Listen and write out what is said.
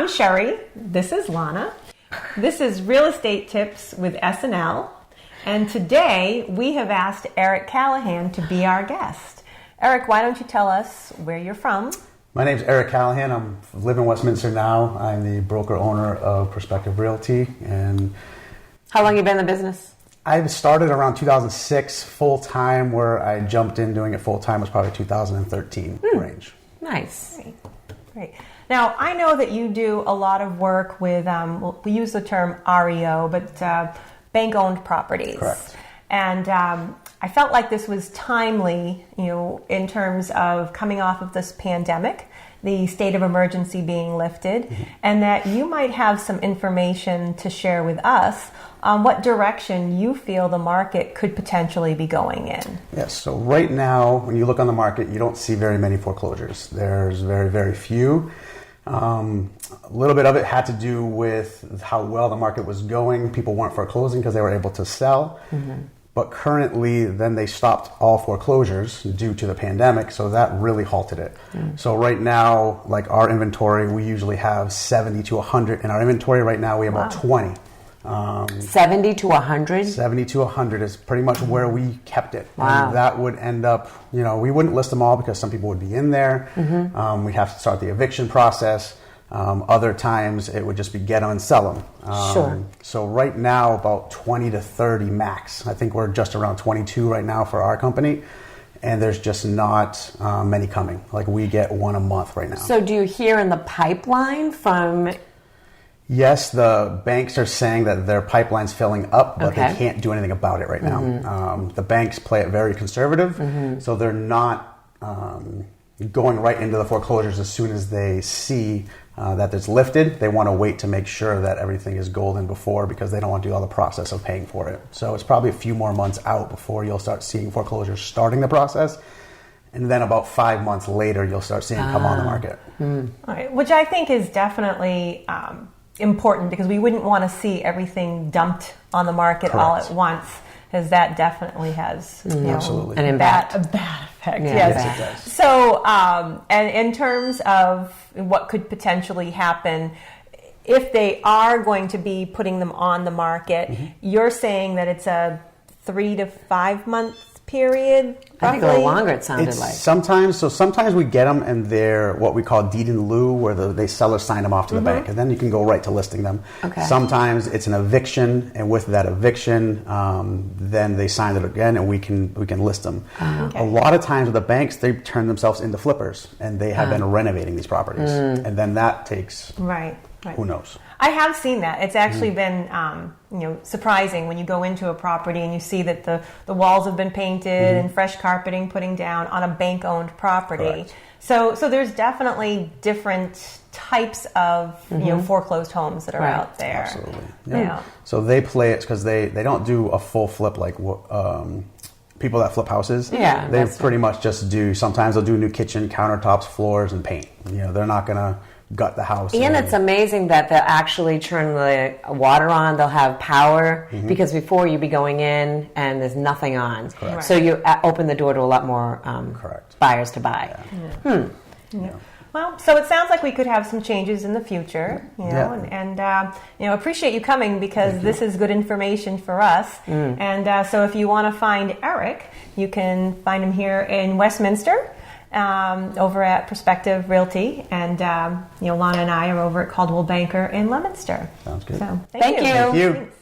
I'm Sherri. This is Lana. This is Real Estate Tips with S&L. And today we have asked Eric Callahan to be our guest. Eric, why don't you tell us where you're from? My name's Eric Callahan. I live in Westminster now. I'm the broker-owner of Prospective Realty. And how long have you been in the business? I started around 2006 full-time. Where I jumped in doing it full-time was probably 2013 range. Nice. Great. Now, I know that you do a lot of work with, we use the term REO, but bank-owned properties. Correct. And I felt like this was timely, in terms of coming off of this pandemic, the state of emergency being lifted, and that you might have some information to share with us on what direction you feel the market could potentially be going in. Yes, so right now, when you look on the market, you don't see very many foreclosures. There's very, very few. A little bit of it had to do with how well the market was going. People weren't foreclosing because they were able to sell. But currently, then they stopped all foreclosures due to the pandemic, so that really halted it. So right now, like our inventory, we usually have 70 to 100. In our inventory right now, we have about 20. 70 to 100? 70 to 100 is pretty much where we kept it. Wow. And that would end up, we wouldn't list them all because some people would be in there. We'd have to start the eviction process. Other times it would just be get them and sell them. Sure. So right now about 20 to 30 max. I think we're just around 22 right now for our company. And there's just not many coming. Like we get one a month right now. So do you hear in the pipeline from... Yes, the banks are saying that their pipeline's filling up, but they can't do anything about it right now. The banks play it very conservative, so they're not going right into the foreclosures as soon as they see that it's lifted. They want to wait to make sure that everything is golden before, because they don't want to do all the process of paying for it. So it's probably a few more months out before you'll start seeing foreclosures starting the process. And then about 5 months later, you'll start seeing it come on the market. All right, which I think is definitely important, because we wouldn't want to see everything dumped on the market all at once, because that definitely has absolutely an impact. A bad effect. Yeah, Yes. It does. So, and in terms of what could potentially happen, if they are going to be putting them on the market, you're saying that it's a 3 to 5 month period? I think a little longer it sounded like. Sometimes we get them and they're what we call deed in lieu, where the seller signed them off to the bank, and then you can go right to listing them. Okay. Sometimes it's an eviction, and with that eviction, then they sign it again, and we can list them. A lot of times with the banks, they turn themselves into flippers, and they have been renovating these properties, and then that takes who knows. I have seen that. It's actually been, surprising when you go into a property and you see that the walls have been painted and fresh carpeting putting down on a bank-owned property. Correct. So there's definitely different types of foreclosed homes that are out there. Absolutely. Yeah. So they play it because they don't do a full flip like people that flip houses. Yeah, they pretty much just do. Sometimes they'll do a new kitchen, countertops, floors, and paint. They're not gonna gut the house. And it's amazing that they'll actually turn the water on. They'll have power, because before you'd be going in and there's nothing on. Correct. So you open the door to a lot more buyers to buy. Yeah. Well, so it sounds like we could have some changes in the future, and appreciate you coming, because this is good information for us. And so if you want to find Eric, you can find him here in Westminster, over at Prospective Realty, and Lana and I are over at Caldwell Banker in Leominster. Sounds good. So, Thank you. Thank you.